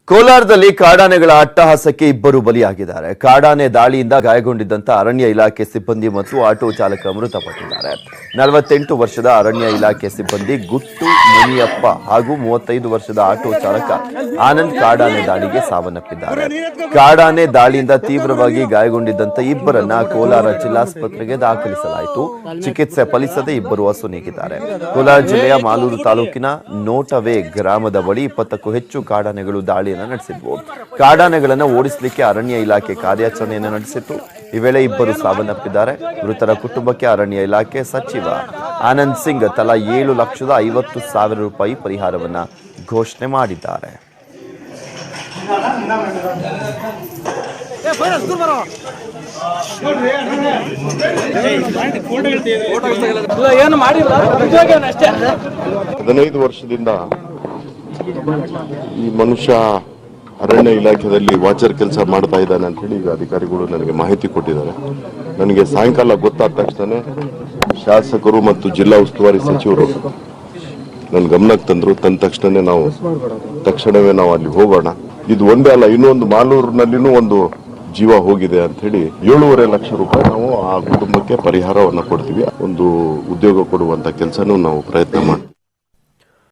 ಕೋಲಾರದಲ್ಲಿ ಕಾಡಾನೆಗಳ ಅಟ್ಟಹಾಸಕ್ಕೆ ಇಬ್ಬರು ಬಲಿಯಾಗಿದ್ದಾರೆ. ಕಾಡಾನೆ ದಾಳಿಯಿಂದ ಗಾಯಗೊಂಡಿದ್ದಂತ ಅರಣ್ಯ ಇಲಾಖೆ ಸಿಬ್ಬಂದಿ ಮತ್ತು ಆಟೋ ಚಾಲಕ ಮೃತಪಟ್ಟಿದ್ದಾರೆ. 48 ವರ್ಷದ ಅರಣ್ಯ ಇಲಾಖೆ ಸಿಬ್ಬಂದಿ ಗುಟ್ಟು ಮುನಿಯಪ್ಪ ಹಾಗೂ 35 ವರ್ಷದ ಆಟೋ ಚಾಲಕ ಆನಂದ್ ಕಾಡಾನೆ ದಾಳಿಗೆ ಸಾವನ್ನಪ್ಪಿದ್ದಾರೆ. ಕಾಡಾನೆ ದಾಳಿಯಿಂದ ತೀವ್ರವಾಗಿ ಗಾಯಗೊಂಡಿದ್ದಂತ ಇಬ್ಬರನ್ನ ಕೋಲಾರ ಜಿಲ್ಲಾಸ್ಪತ್ರೆಗೆ ದಾಖಲಿಸಲಾಯಿತು. ಚಿಕಿತ್ಸೆ ಫಲಿಸದೆ ಇಬ್ಬರು ಅಸುನೀಗಿದ್ದಾರೆ. ಕೋಲಾರ ಜಿಲ್ಲೆಯ ಮಾಲೂರು ತಾಲೂಕಿನ ನೋಟವೇ ಗ್ರಾಮದ ಬಳಿ 20ಕ್ಕೂ ಹೆಚ್ಚು ಕಾಡಾನೆಗಳು ದಾಳಿ ನಡೆಸಿದ್ವು. ಕಾಡಾನೆಗಳನ್ನು ಓಡಿಸಲಿಕ್ಕೆ ಅರಣ್ಯ ಇಲಾಖೆ ಕಾರ್ಯಾಚರಣೆಯನ್ನು ನಡೆಸಿತ್ತು. ಈ ವೇಳೆ ಇಬ್ಬರು ಸಾವನ್ನಪ್ಪಿದ್ದಾರೆ. ಮೃತರ ಕುಟುಂಬಕ್ಕೆ ಅರಣ್ಯ ಇಲಾಖೆ ಸಚಿವ ಆನಂದ್ ಸಿಂಗ್ ತಲಾ 7,50,000 ರೂಪಾಯಿ ಪರಿಹಾರವನ್ನ ಘೋಷಣೆ ಮಾಡಿದ್ದಾರೆ. ಏನು ಮಾಡಿಲ್ಲ, 15 ವರ್ಷದಿಂದ ಈ ಮನುಷ್ಯ ಅರಣ್ಯ ಇಲಾಖೆಯಲ್ಲಿ ವಾಚರ್ ಕೆಲಸ ಮಾಡ್ತಾ ಇದ್ದಾನೆ ಅಂತ ಹೇಳಿ ಈಗ ಅಧಿಕಾರಿಗಳು ನನಗೆ ಮಾಹಿತಿ ಕೊಟ್ಟಿದ್ದಾರೆ. ನನಗೆ ಸಾಯಂಕಾಲ ಗೊತ್ತಾದ ತಕ್ಷಣ ಶಾಸಕರು ಮತ್ತು ಜಿಲ್ಲಾ ಉಸ್ತುವಾರಿ ಸಚಿವರು ನನ್ನ ಗಮನಕ್ಕೆ ತಂದ ತಕ್ಷಣವೇ ನಾವು ಅಲ್ಲಿ ಹೋಗೋಣ. ಇದು ಒಂದೇ ಅಲ್ಲ, ಇನ್ನೊಂದು ಮಾಲೂರಿನಲ್ಲಿನೂ ಒಂದು ಜೀವ ಹೋಗಿದೆ ಅಂತ ಹೇಳಿ 7.5 ಲಕ್ಷ ರೂಪಾಯಿ ನಾವು ಆ ಕುಟುಂಬಕ್ಕೆ ಪರಿಹಾರವನ್ನು ಕೊಡ್ತೀವಿ. ಒಂದು ಉದ್ಯೋಗ ಕೊಡುವಂತ ಕೆಲಸನೂ ನಾವು ಪ್ರಯತ್ನ ಮಾಡ್ತೀವಿ.